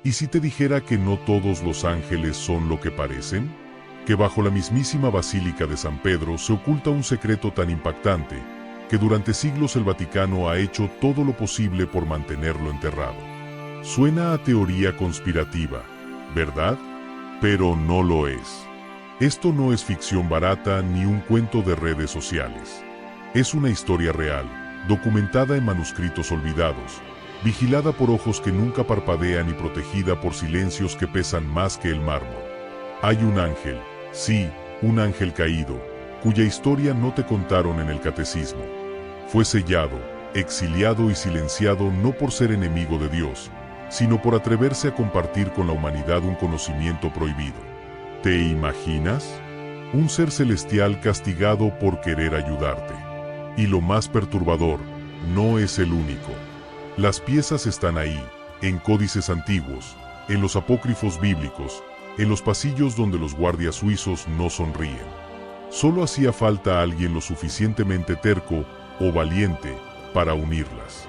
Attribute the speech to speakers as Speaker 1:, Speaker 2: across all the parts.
Speaker 1: ¿Y si te dijera que no todos los ángeles son lo que parecen? Que bajo la mismísima Basílica de San Pedro se oculta un secreto tan impactante, que durante siglos el Vaticano ha hecho todo lo posible por mantenerlo enterrado. Suena a teoría conspirativa, ¿verdad? Pero no lo es. Esto no es ficción barata ni un cuento de redes sociales. Es una historia real, documentada en manuscritos olvidados, vigilada por ojos que nunca parpadean y protegida por silencios que pesan más que el mármol. Hay un ángel, sí, un ángel caído, cuya historia no te contaron en el catecismo. Fue sellado, exiliado y silenciado no por ser enemigo de Dios, sino por atreverse a compartir con la humanidad un conocimiento prohibido. ¿Te imaginas? Un ser celestial castigado por querer ayudarte. Y lo más perturbador, no es el único. Las piezas están ahí, en códices antiguos, en los apócrifos bíblicos, en los pasillos donde los guardias suizos no sonríen. Solo hacía falta alguien lo suficientemente terco o valiente para unirlas.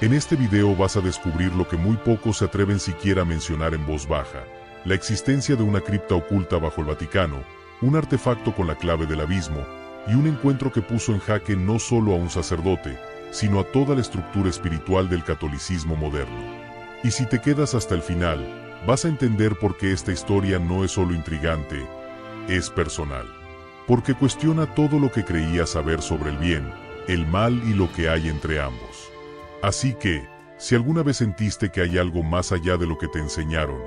Speaker 1: En este video vas a descubrir lo que muy pocos se atreven siquiera a mencionar en voz baja: la existencia de una cripta oculta bajo el Vaticano, un artefacto con la clave del abismo, y un encuentro que puso en jaque no solo a un sacerdote, sino a toda la estructura espiritual del catolicismo moderno. Y si te quedas hasta el final, vas a entender por qué esta historia no es solo intrigante, es personal. Porque cuestiona todo lo que creías saber sobre el bien, el mal y lo que hay entre ambos. Así que, si alguna vez sentiste que hay algo más allá de lo que te enseñaron,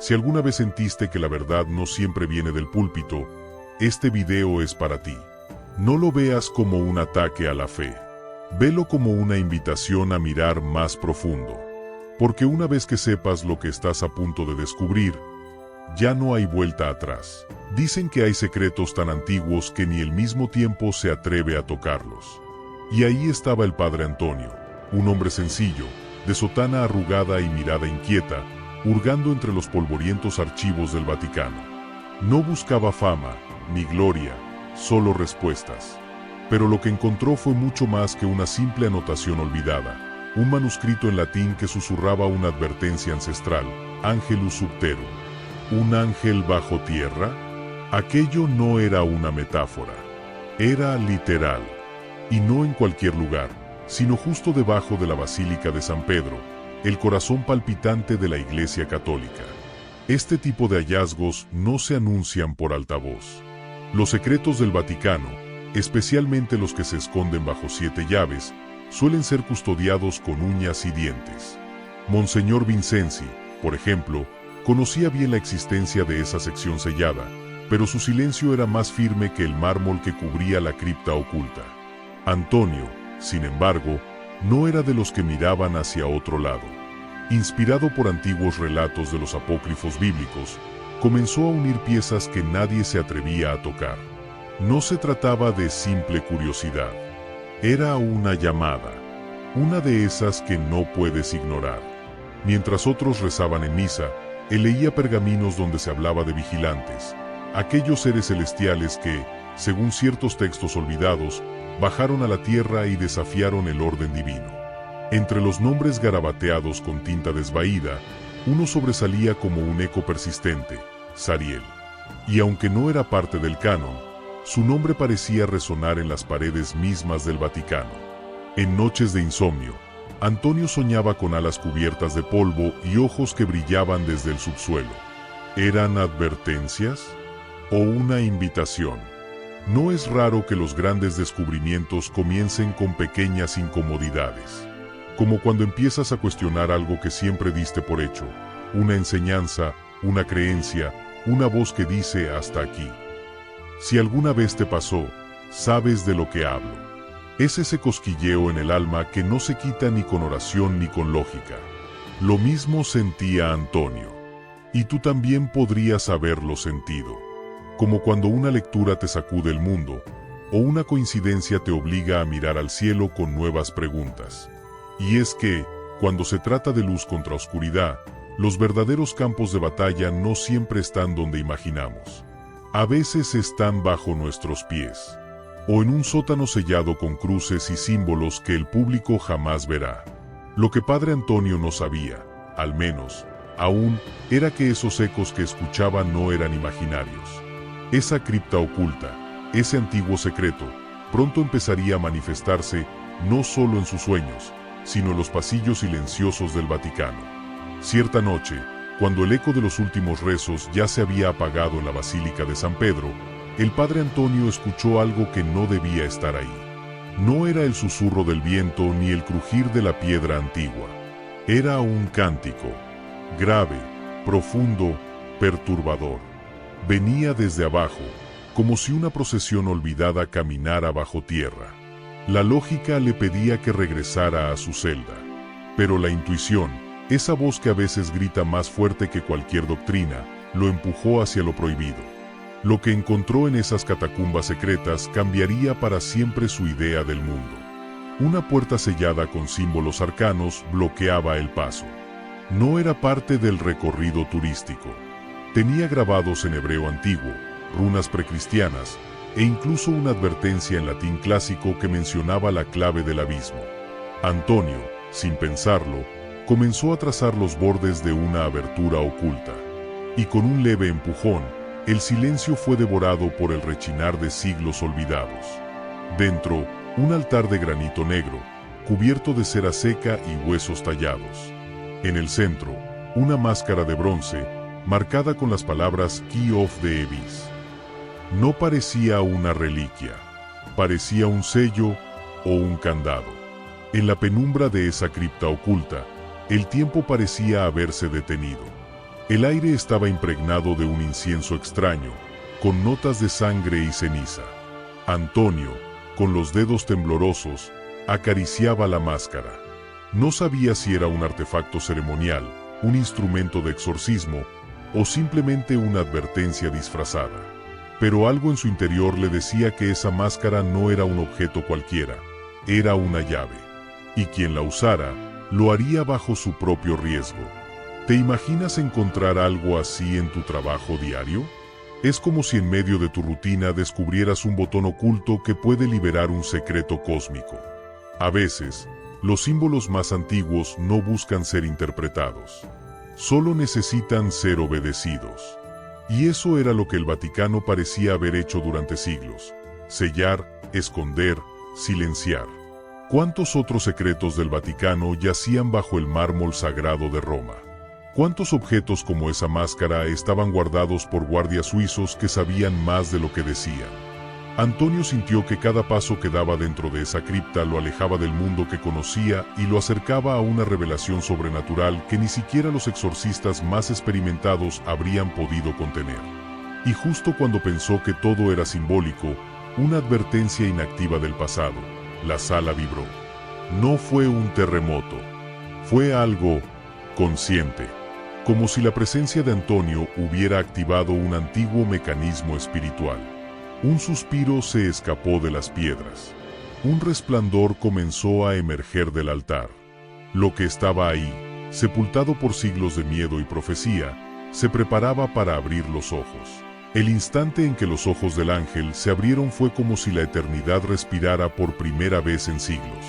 Speaker 1: si alguna vez sentiste que la verdad no siempre viene del púlpito, este video es para ti. No lo veas como un ataque a la fe. Velo como una invitación a mirar más profundo. Porque una vez que sepas lo que estás a punto de descubrir, ya no hay vuelta atrás. Dicen que hay secretos tan antiguos que ni el mismo tiempo se atreve a tocarlos. Y ahí estaba el padre Antonio, un hombre sencillo, de sotana arrugada y mirada inquieta, hurgando entre los polvorientos archivos del Vaticano. No buscaba fama, ni gloria, solo respuestas. Pero lo que encontró fue mucho más que una simple anotación olvidada, un manuscrito en latín que susurraba una advertencia ancestral: Angelus Subterum. ¿Un ángel bajo tierra? Aquello no era una metáfora, era literal. Y no en cualquier lugar, sino justo debajo de la Basílica de San Pedro, el corazón palpitante de la Iglesia Católica. Este tipo de hallazgos no se anuncian por altavoz. Los secretos del Vaticano, especialmente los que se esconden bajo 7 llaves, suelen ser custodiados con uñas y dientes. Monseñor Vincenzi, por ejemplo, conocía bien la existencia de esa sección sellada, pero su silencio era más firme que el mármol que cubría la cripta oculta. Antonio, sin embargo, no era de los que miraban hacia otro lado. Inspirado por antiguos relatos de los apócrifos bíblicos, comenzó a unir piezas que nadie se atrevía a tocar. No se trataba de simple curiosidad. Era una llamada, una de esas que no puedes ignorar. Mientras otros rezaban en misa, él leía pergaminos donde se hablaba de vigilantes, aquellos seres celestiales que, según ciertos textos olvidados, bajaron a la tierra y desafiaron el orden divino. Entre los nombres garabateados con tinta desvaída, uno sobresalía como un eco persistente: Sariel. Y aunque no era parte del canon, su nombre parecía resonar en las paredes mismas del Vaticano. En noches de insomnio, Antonio soñaba con alas cubiertas de polvo y ojos que brillaban desde el subsuelo. ¿Eran advertencias? ¿O una invitación? No es raro que los grandes descubrimientos comiencen con pequeñas incomodidades. Como cuando empiezas a cuestionar algo que siempre diste por hecho, una enseñanza, una creencia, una voz que dice hasta aquí. Si alguna vez te pasó, sabes de lo que hablo. Es ese cosquilleo en el alma que no se quita ni con oración ni con lógica. Lo mismo sentía Antonio. Y tú también podrías haberlo sentido. Como cuando una lectura te sacude el mundo, o una coincidencia te obliga a mirar al cielo con nuevas preguntas. Y es que, cuando se trata de luz contra oscuridad, los verdaderos campos de batalla no siempre están donde imaginamos. A veces están bajo nuestros pies, o en un sótano sellado con cruces y símbolos que el público jamás verá. Lo que Padre Antonio no sabía, al menos, Aún, era que esos ecos que escuchaba no eran imaginarios. Esa cripta oculta, ese antiguo secreto, pronto empezaría a manifestarse no solo en sus sueños, sino en los pasillos silenciosos del Vaticano. Cierta noche, cuando el eco de los últimos rezos ya se había apagado en la Basílica de San Pedro, el padre Antonio escuchó algo que no debía estar ahí. No era el susurro del viento ni el crujir de la piedra antigua. Era un cántico, grave, profundo, perturbador. Venía desde abajo, como si una procesión olvidada caminara bajo tierra. La lógica le pedía que regresara a su celda. Pero la intuición, esa voz que a veces grita más fuerte que cualquier doctrina, lo empujó hacia lo prohibido. Lo que encontró en esas catacumbas secretas cambiaría para siempre su idea del mundo. Una puerta sellada con símbolos arcanos bloqueaba el paso. No era parte del recorrido turístico. Tenía grabados en hebreo antiguo, runas precristianas, e incluso una advertencia en latín clásico que mencionaba la clave del abismo. Antonio, sin pensarlo, comenzó a trazar los bordes de una abertura oculta. Y con un leve empujón, el silencio fue devorado por el rechinar de siglos olvidados. Dentro, un altar de granito negro, cubierto de cera seca y huesos tallados. En el centro, una máscara de bronce, marcada con las palabras Key of the Abyss. No parecía una reliquia, parecía un sello o un candado. En la penumbra de esa cripta oculta, el tiempo parecía haberse detenido. El aire estaba impregnado de un incienso extraño, con notas de sangre y ceniza. Antonio, con los dedos temblorosos, acariciaba la máscara. No sabía si era un artefacto ceremonial, un instrumento de exorcismo, o simplemente una advertencia disfrazada. Pero algo en su interior le decía que esa máscara no era un objeto cualquiera, era una llave. Y quien la usara, lo haría bajo su propio riesgo. ¿Te imaginas encontrar algo así en tu trabajo diario? Es como si en medio de tu rutina descubrieras un botón oculto que puede liberar un secreto cósmico. A veces, los símbolos más antiguos no buscan ser interpretados. Solo necesitan ser obedecidos. Y eso era lo que el Vaticano parecía haber hecho durante siglos: sellar, esconder, silenciar. ¿Cuántos otros secretos del Vaticano yacían bajo el mármol sagrado de Roma? ¿Cuántos objetos como esa máscara estaban guardados por guardias suizos que sabían más de lo que decían? Antonio sintió que cada paso que daba dentro de esa cripta lo alejaba del mundo que conocía y lo acercaba a una revelación sobrenatural que ni siquiera los exorcistas más experimentados habrían podido contener. Y justo cuando pensó que todo era simbólico, una advertencia inactiva del pasado, la sala vibró. No fue un terremoto, fue algo consciente, como si la presencia de Antonio hubiera activado un antiguo mecanismo espiritual. Un suspiro se escapó de las piedras. Un resplandor comenzó a emerger del altar. Lo que estaba ahí, sepultado por siglos de miedo y profecía, se preparaba para abrir los ojos. El instante en que los ojos del ángel se abrieron fue como si la eternidad respirara por primera vez en siglos.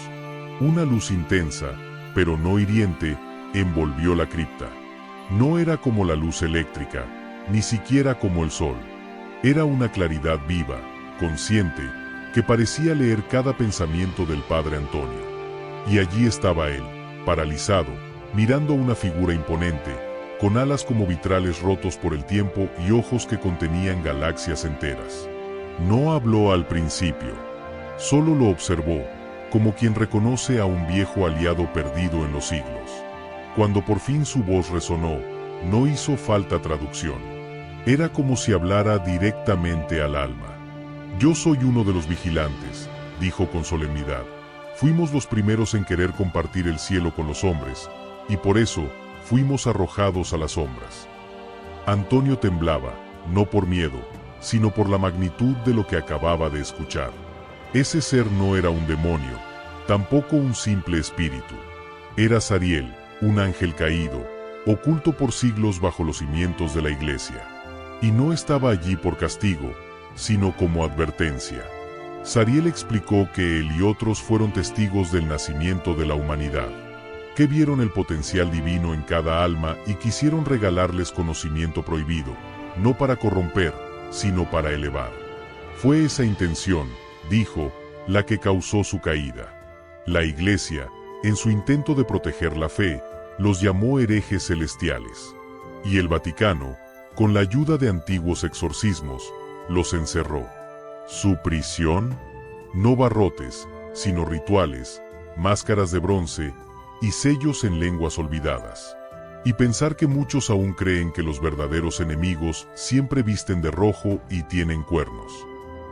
Speaker 1: Una luz intensa, pero no hiriente, envolvió la cripta. No era como la luz eléctrica, ni siquiera como el sol. Era una claridad viva, consciente, que parecía leer cada pensamiento del padre Antonio. Y allí estaba él, paralizado, mirando a una figura imponente, con alas como vitrales rotos por el tiempo y ojos que contenían galaxias enteras. No habló al principio, solo lo observó, como quien reconoce a un viejo aliado perdido en los siglos. Cuando por fin su voz resonó, no hizo falta traducción. Era como si hablara directamente al alma. «Yo soy uno de los vigilantes», dijo con solemnidad. «Fuimos los primeros en querer compartir el cielo con los hombres, y por eso fuimos arrojados a las sombras». Antonio temblaba, no por miedo, sino por la magnitud de lo que acababa de escuchar. Ese ser no era un demonio, tampoco un simple espíritu. Era Sariel, un ángel caído, oculto por siglos bajo los cimientos de la iglesia. Y no estaba allí por castigo, sino como advertencia. Sariel explicó que él y otros fueron testigos del nacimiento de la humanidad. que vieron el potencial divino en cada alma y quisieron regalarles conocimiento prohibido, no para corromper, sino para elevar. Fue esa intención, dijo, la que causó su caída. La Iglesia, en su intento de proteger la fe, los llamó herejes celestiales. Y el Vaticano, con la ayuda de antiguos exorcismos, los encerró. Su prisión, no barrotes, sino rituales, máscaras de bronce y sellos en lenguas olvidadas. Y pensar que muchos aún creen que los verdaderos enemigos siempre visten de rojo y tienen cuernos.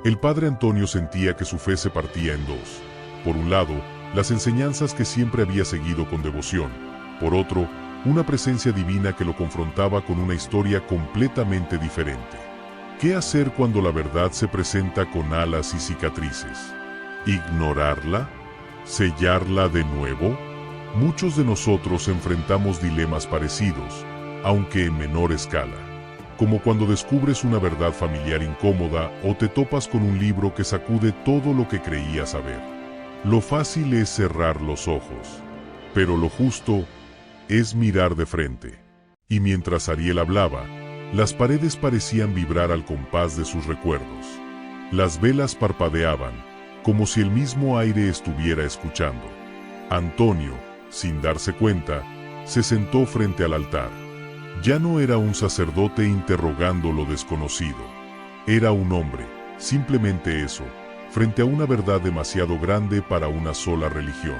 Speaker 1: El padre Antonio sentía que su fe se partía en dos. Por un lado, las enseñanzas que siempre había seguido con devoción. Por otro, una presencia divina que lo confrontaba con una historia completamente diferente. ¿Qué hacer cuando la verdad se presenta con alas y cicatrices? ¿Ignorarla? ¿Sellarla de nuevo? Muchos de nosotros enfrentamos dilemas parecidos, aunque en menor escala. Como cuando descubres una verdad familiar incómoda o te topas con un libro que sacude todo lo que creías saber. Lo fácil es cerrar los ojos, pero lo justo es mirar de frente. Y mientras Ariel hablaba, las paredes parecían vibrar al compás de sus recuerdos. Las velas parpadeaban, como si el mismo aire estuviera escuchando. Antonio, sin darse cuenta, se sentó frente al altar. Ya no era un sacerdote interrogando lo desconocido. Era un hombre, simplemente eso, frente a una verdad demasiado grande para una sola religión.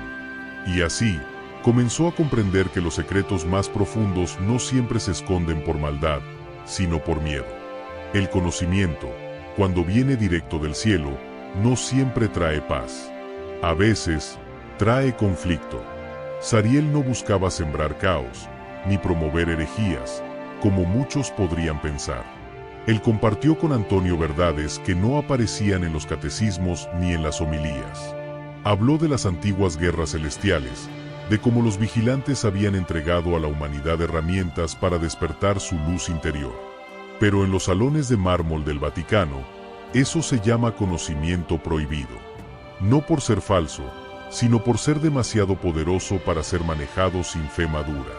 Speaker 1: Y así, comenzó a comprender que los secretos más profundos no siempre se esconden por maldad, sino por miedo. El conocimiento, cuando viene directo del cielo, no siempre trae paz. A veces, trae conflicto. Sariel no buscaba sembrar caos, ni promover herejías, como muchos podrían pensar. Él compartió con Antonio verdades que no aparecían en los catecismos ni en las homilías. Habló de las antiguas guerras celestiales, de cómo los vigilantes habían entregado a la humanidad herramientas para despertar su luz interior. Pero en los salones de mármol del Vaticano, eso se llama conocimiento prohibido. No por ser falso, sino por ser demasiado poderoso para ser manejado sin fe madura.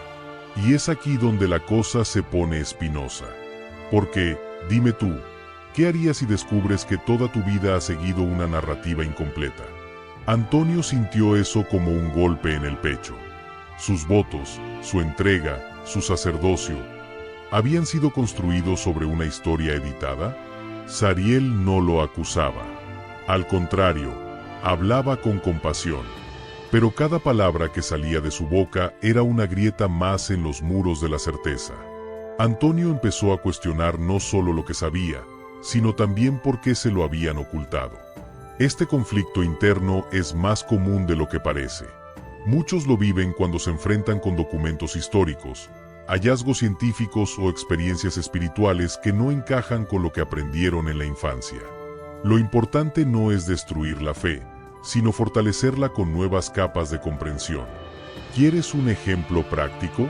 Speaker 1: Y es aquí donde la cosa se pone espinosa. Porque, dime tú, ¿qué harías si descubres que toda tu vida ha seguido una narrativa incompleta? Antonio sintió eso como un golpe en el pecho. Sus votos, su entrega, su sacerdocio, ¿habían sido construidos sobre una historia editada? Sariel no lo acusaba. Al contrario, hablaba con compasión. Pero cada palabra que salía de su boca era una grieta más en los muros de la certeza. Antonio empezó a cuestionar no solo lo que sabía, sino también por qué se lo habían ocultado. Este conflicto interno es más común de lo que parece. Muchos lo viven cuando se enfrentan con documentos históricos, hallazgos científicos o experiencias espirituales que no encajan con lo que aprendieron en la infancia. Lo importante no es destruir la fe, sino fortalecerla con nuevas capas de comprensión. ¿Quieres un ejemplo práctico?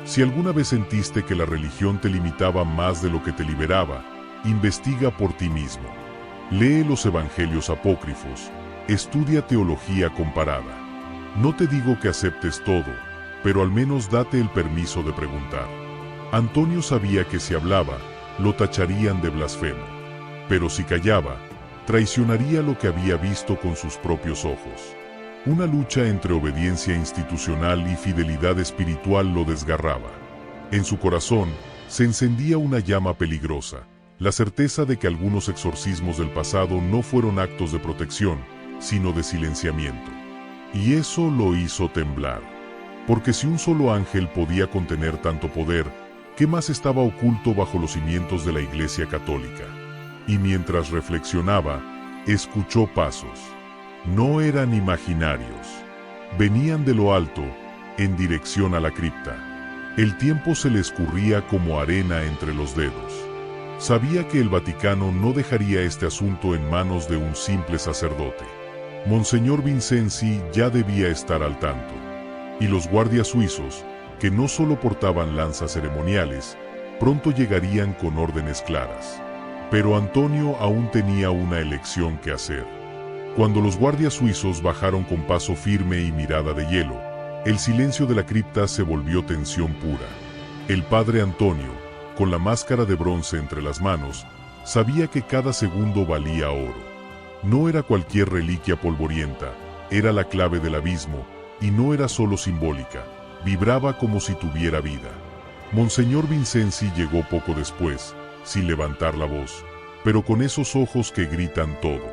Speaker 1: Si alguna vez sentiste que la religión te limitaba más de lo que te liberaba, investiga por ti mismo. Lee los evangelios apócrifos, estudia teología comparada. No te digo que aceptes todo, pero al menos date el permiso de preguntar. Antonio sabía que si hablaba, lo tacharían de blasfemo. Pero si callaba, traicionaría lo que había visto con sus propios ojos. Una lucha entre obediencia institucional y fidelidad espiritual lo desgarraba. En su corazón se encendía una llama peligrosa, la certeza de que algunos exorcismos del pasado no fueron actos de protección, sino de silenciamiento. Y eso lo hizo temblar. Porque si un solo ángel podía contener tanto poder, ¿qué más estaba oculto bajo los cimientos de la Iglesia Católica? Y mientras reflexionaba, escuchó pasos. No eran imaginarios. Venían de lo alto, en dirección a la cripta. El tiempo se le escurría como arena entre los dedos. Sabía que el Vaticano no dejaría este asunto en manos de un simple sacerdote. Monseñor Vincenzi ya debía estar al tanto. Y los guardias suizos, que no solo portaban lanzas ceremoniales, pronto llegarían con órdenes claras. Pero Antonio aún tenía una elección que hacer. Cuando los guardias suizos bajaron con paso firme y mirada de hielo, El silencio de la cripta se volvió tensión pura. El padre Antonio, con la máscara de bronce entre las manos, sabía que cada segundo valía oro. No era cualquier reliquia polvorienta, era la clave del abismo, y no era solo simbólica, vibraba como si tuviera vida. Monseñor Vincenzi llegó poco después, sin levantar la voz, pero con esos ojos que gritan todo.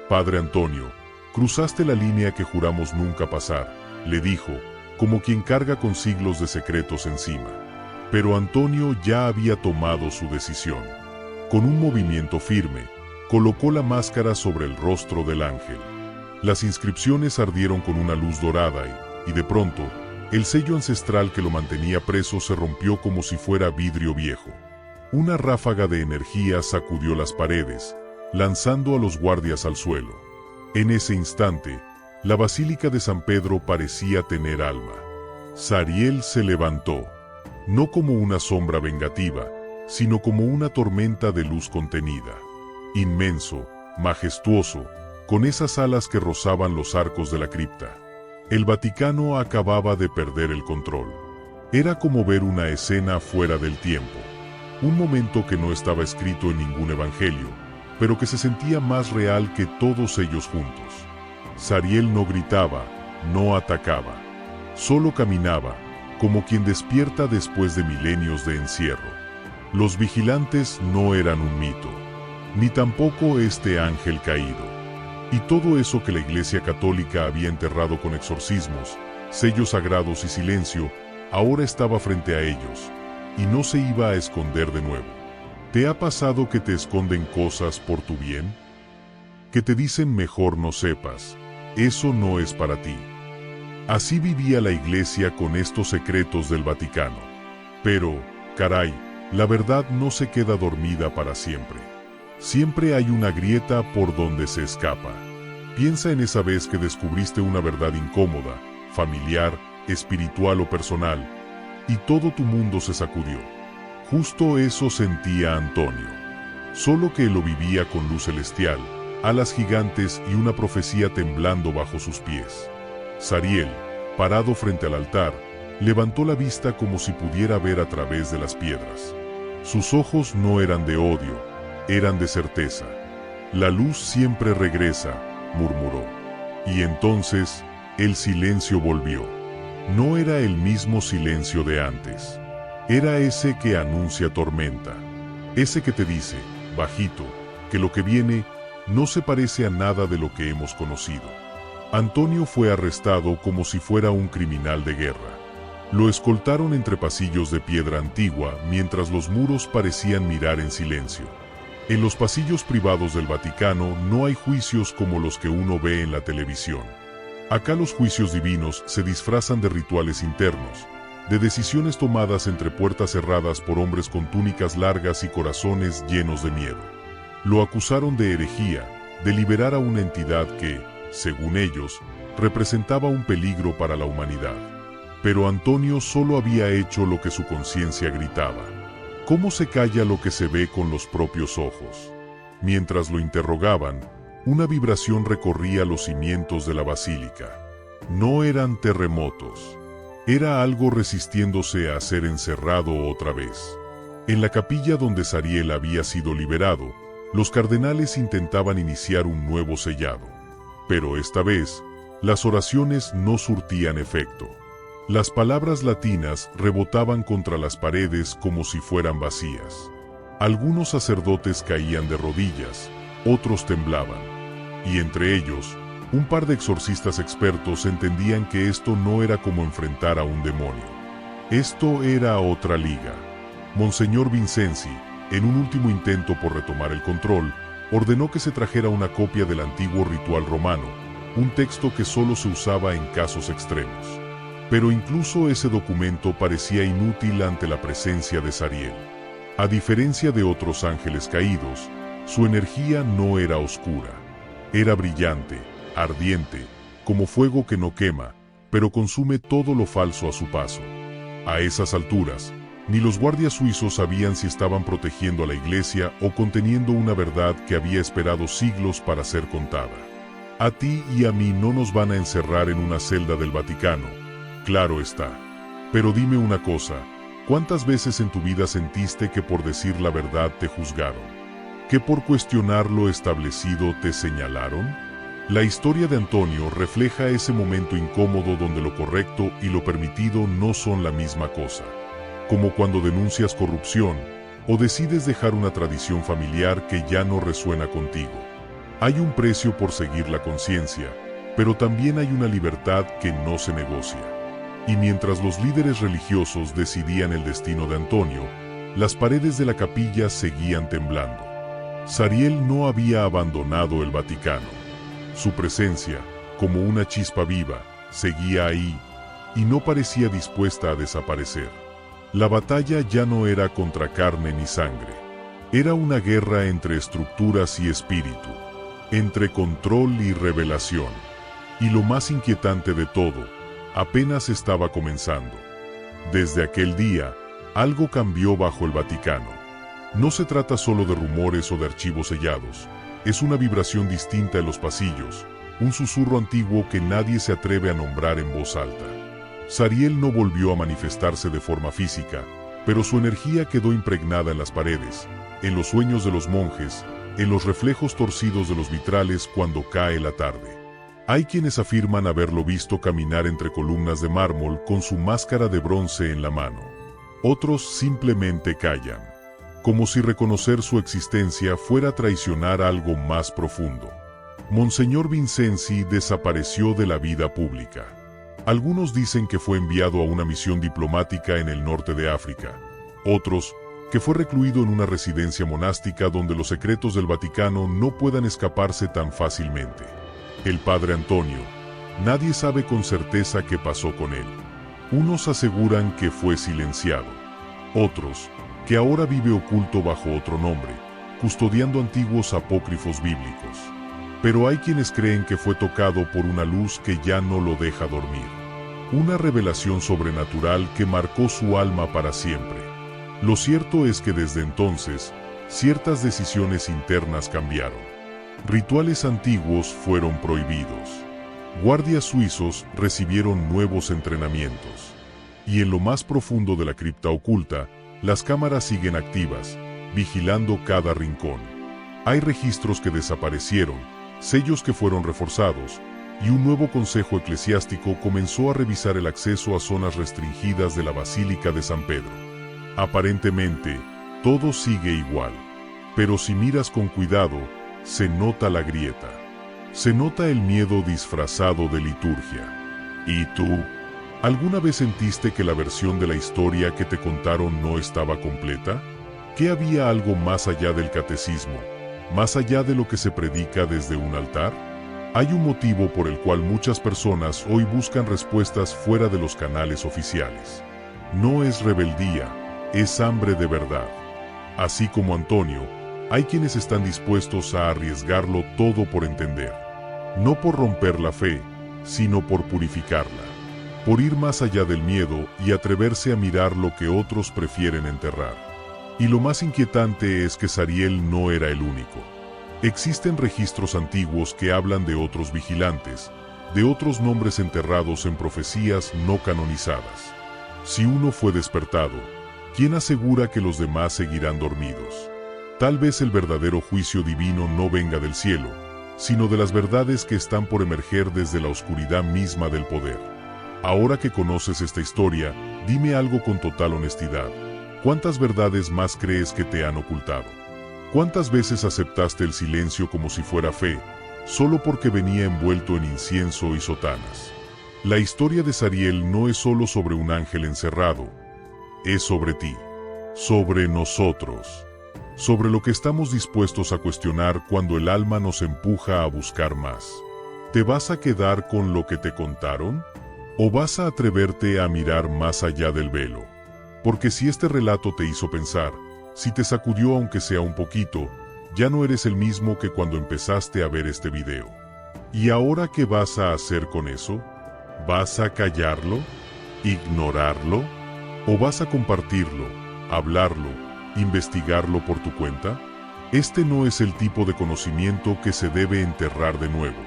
Speaker 1: Padre Antonio, cruzaste la línea que juramos nunca pasar, le dijo, como quien carga con siglos de secretos encima. Pero Antonio ya había tomado su decisión. Con un movimiento firme, colocó la máscara sobre el rostro del ángel. Las inscripciones ardieron con una luz dorada y de pronto, el sello ancestral que lo mantenía preso se rompió como si fuera vidrio viejo. Una ráfaga de energía sacudió las paredes, lanzando a los guardias al suelo. En ese instante, la Basílica de San Pedro parecía tener alma. Sariel se levantó, no como una sombra vengativa, sino como una tormenta de luz contenida. Inmenso, majestuoso, con esas alas que rozaban los arcos de la cripta. El Vaticano acababa de perder el control. Era como ver una escena fuera del tiempo. Un momento que no estaba escrito en ningún evangelio, pero que se sentía más real que todos ellos juntos. Sariel no gritaba, no atacaba. Solo caminaba, como quien despierta después de milenios de encierro. Los vigilantes no eran un mito, ni tampoco este ángel caído. Y todo eso que la Iglesia Católica había enterrado con exorcismos, sellos sagrados y silencio, ahora estaba frente a ellos, y no se iba a esconder de nuevo. ¿Te ha pasado que te esconden cosas por tu bien? Que te dicen mejor no sepas, eso no es para ti. Así vivía la Iglesia con estos secretos del Vaticano. Pero, caray, la verdad no se queda dormida para siempre. Siempre hay una grieta por donde se escapa. Piensa en esa vez que descubriste una verdad incómoda, familiar, espiritual o personal, y todo tu mundo se sacudió. Justo eso sentía Antonio. Solo que lo vivía con luz celestial, alas gigantes y una profecía temblando bajo sus pies. Sariel, parado frente al altar, levantó la vista como si pudiera ver a través de las piedras. Sus ojos no eran de odio, eran de certeza. La luz siempre regresa, murmuró. Y entonces, el silencio volvió. No era el mismo silencio de antes. Era ese que anuncia tormenta. Ese que te dice, bajito, que lo que viene no se parece a nada de lo que hemos conocido. Antonio fue arrestado como si fuera un criminal de guerra. Lo escoltaron entre pasillos de piedra antigua mientras los muros parecían mirar en silencio. En los pasillos privados del Vaticano no hay juicios como los que uno ve en la televisión. Acá los juicios divinos se disfrazan de rituales internos, de decisiones tomadas entre puertas cerradas por hombres con túnicas largas y corazones llenos de miedo. Lo acusaron de herejía, de liberar a una entidad que, según ellos, representaba un peligro para la humanidad. Pero Antonio solo había hecho lo que su conciencia gritaba. ¿Cómo se calla lo que se ve con los propios ojos? Mientras lo interrogaban, una vibración recorría los cimientos de la basílica. No eran terremotos. Era algo resistiéndose a ser encerrado otra vez. En la capilla donde Sariel había sido liberado, los cardenales intentaban iniciar un nuevo sellado. Pero esta vez, las oraciones no surtían efecto. Las palabras latinas rebotaban contra las paredes como si fueran vacías. Algunos sacerdotes caían de rodillas, otros temblaban. Y entre ellos, un par de exorcistas expertos entendían que esto no era como enfrentar a un demonio. Esto era otra liga. Monseñor Vincenzi, en un último intento por retomar el control, ordenó que se trajera una copia del antiguo ritual romano, un texto que solo se usaba en casos extremos. Pero incluso ese documento parecía inútil ante la presencia de Sariel. A diferencia de otros ángeles caídos, su energía no era oscura. Era brillante, ardiente, como fuego que no quema, pero consume todo lo falso a su paso. A esas alturas, ni los guardias suizos sabían si estaban protegiendo a la iglesia o conteniendo una verdad que había esperado siglos para ser contada. A ti y a mí no nos van a encerrar en una celda del Vaticano, Claro está. Pero dime una cosa, ¿cuántas veces en tu vida sentiste que por decir la verdad te juzgaron? ¿Que por cuestionar lo establecido te señalaron? La historia de Antonio refleja ese momento incómodo donde lo correcto y lo permitido no son la misma cosa. Como cuando denuncias corrupción o decides dejar una tradición familiar que ya no resuena contigo. Hay un precio por seguir la conciencia, pero también hay una libertad que no se negocia. Y mientras los líderes religiosos decidían el destino de Antonio, las paredes de la capilla seguían temblando. Sariel no había abandonado el Vaticano. Su presencia, como una chispa viva, seguía ahí, y no parecía dispuesta a desaparecer. La batalla ya no era contra carne ni sangre. Era una guerra entre estructuras y espíritu, entre control y revelación. Y lo más inquietante de todo, apenas estaba comenzando. Desde aquel día, algo cambió bajo el Vaticano. No se trata solo de rumores o de archivos sellados. Es una vibración distinta en los pasillos, un susurro antiguo que nadie se atreve a nombrar en voz alta. Sariel no volvió a manifestarse de forma física, pero su energía quedó impregnada en las paredes, en los sueños de los monjes, en los reflejos torcidos de los vitrales cuando cae la tarde. Hay quienes afirman haberlo visto caminar entre columnas de mármol con su máscara de bronce en la mano. Otros simplemente callan, como si reconocer su existencia fuera a traicionar algo más profundo. Monseñor Vincenzi desapareció de la vida pública. Algunos dicen que fue enviado a una misión diplomática en el norte de África. Otros, que fue recluido en una residencia monástica donde los secretos del Vaticano no puedan escaparse tan fácilmente. El padre Antonio, nadie sabe con certeza qué pasó con él. Unos aseguran que fue silenciado. Otros, que ahora vive oculto bajo otro nombre, custodiando antiguos apócrifos bíblicos. Pero hay quienes creen que fue tocado por una luz que ya no lo deja dormir. Una revelación sobrenatural que marcó su alma para siempre. Lo cierto es que desde entonces, ciertas decisiones internas cambiaron. Rituales antiguos fueron prohibidos. Guardias suizos recibieron nuevos entrenamientos. Y en lo más profundo de la cripta oculta, las cámaras siguen activas, vigilando cada rincón. Hay registros que desaparecieron, sellos que fueron reforzados, y un nuevo consejo eclesiástico comenzó a revisar el acceso a zonas restringidas de la Basílica de San Pedro. Aparentemente, todo sigue igual. Pero si miras con cuidado, se nota la grieta. Se nota el miedo disfrazado de liturgia. ¿Y tú? ¿Alguna vez sentiste que la versión de la historia que te contaron no estaba completa? ¿Que había algo más allá del catecismo, más allá de lo que se predica desde un altar? Hay un motivo por el cual muchas personas hoy buscan respuestas fuera de los canales oficiales. No es rebeldía, es hambre de verdad. Así como Antonio, hay quienes están dispuestos a arriesgarlo todo por entender. No por romper la fe, sino por purificarla. Por ir más allá del miedo y atreverse a mirar lo que otros prefieren enterrar. Y lo más inquietante es que Sariel no era el único. Existen registros antiguos que hablan de otros vigilantes, de otros nombres enterrados en profecías no canonizadas. Si uno fue despertado, ¿quién asegura que los demás seguirán dormidos? Tal vez el verdadero juicio divino no venga del cielo, sino de las verdades que están por emerger desde la oscuridad misma del poder. Ahora que conoces esta historia, dime algo con total honestidad. ¿Cuántas verdades más crees que te han ocultado? ¿Cuántas veces aceptaste el silencio como si fuera fe, solo porque venía envuelto en incienso y sotanas? La historia de Sariel no es solo sobre un ángel encerrado, es sobre ti, sobre nosotros, sobre lo que estamos dispuestos a cuestionar cuando el alma nos empuja a buscar más. ¿Te vas a quedar con lo que te contaron? ¿O vas a atreverte a mirar más allá del velo? Porque si este relato te hizo pensar, si te sacudió aunque sea un poquito, ya no eres el mismo que cuando empezaste a ver este video. ¿Y ahora qué vas a hacer con eso? ¿Vas a callarlo? ¿Ignorarlo? ¿O vas a compartirlo, hablarlo, investigarlo por tu cuenta? Este no es el tipo de conocimiento que se debe enterrar de nuevo.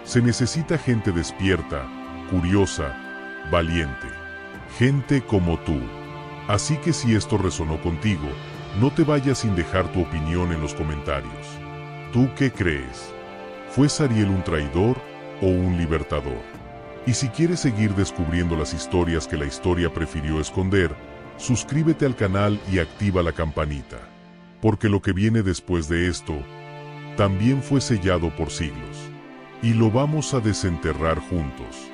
Speaker 1: Se necesita gente despierta, curiosa, valiente. Gente como tú. Así que si esto resonó contigo, no te vayas sin dejar tu opinión en los comentarios. ¿Tú qué crees? ¿Fue Zariel un traidor o un libertador? Y si quieres seguir descubriendo las historias que la historia prefirió esconder, suscríbete al canal y activa la campanita. Porque lo que viene después de esto, también fue sellado por siglos. Y lo vamos a desenterrar juntos.